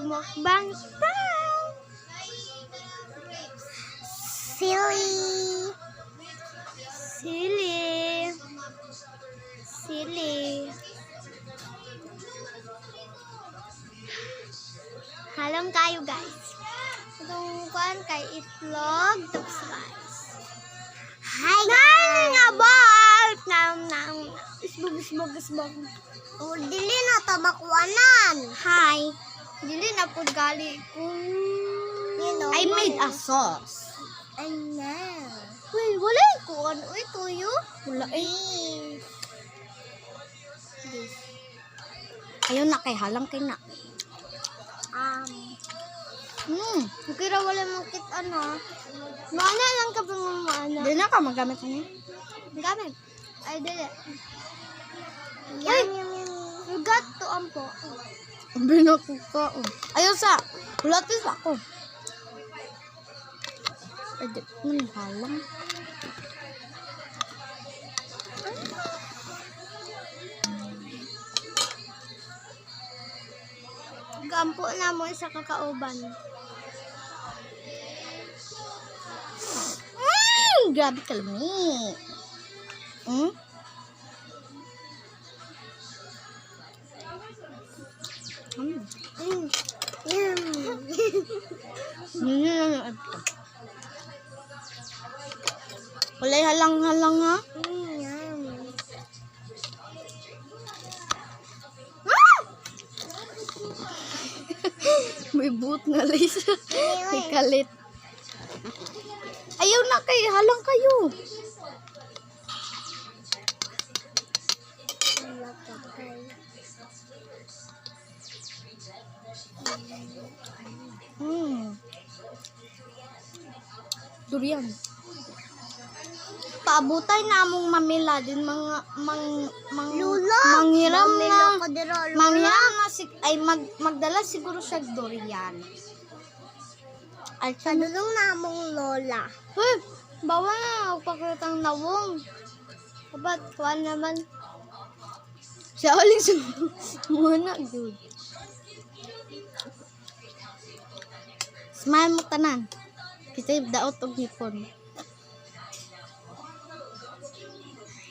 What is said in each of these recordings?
Mukbang time! Silly! Silly! Silly! Halong kayo guys. Itong kuhan kay itlog. Tapos guys. Hi guys! Nga balt! Nam. Isbog. Oh, dili na tabakuanan. Hi! Dili na po gali ko. I made a sauce. Ano? Uy, wala ko. Ano tuyo? Wala eh. Ayun na kay halang kay na. Okay ra wala makit ano. Mana lang ka pa mamana. Dili na ka magamit ani. Gamit. Ay, dili. Yum. Ugat to ampo. Binako ka. Ayun sa. Hulatis ako. Ay, di man halang. Gampo na mo sa kakauban. Grabe kalami. Walay halang-halang ha. May buot na lace. May kalit. Ayaw na kay halang kayo. Durian. Paabutay na among mamila din mga Lula. manghiram na Lula. manghiram na magdala siguro siya durian. Ay, sa dulong na mong lola. Uy, bawa na pagkatang nawong. Kabat, kuhaan naman. Siya uling sa muna, dude. Smile mo tanan. Kisa'y daot og hipon.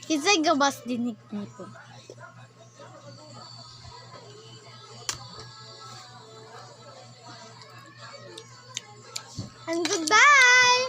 Kisa'y gabas dinig nito. And goodbye!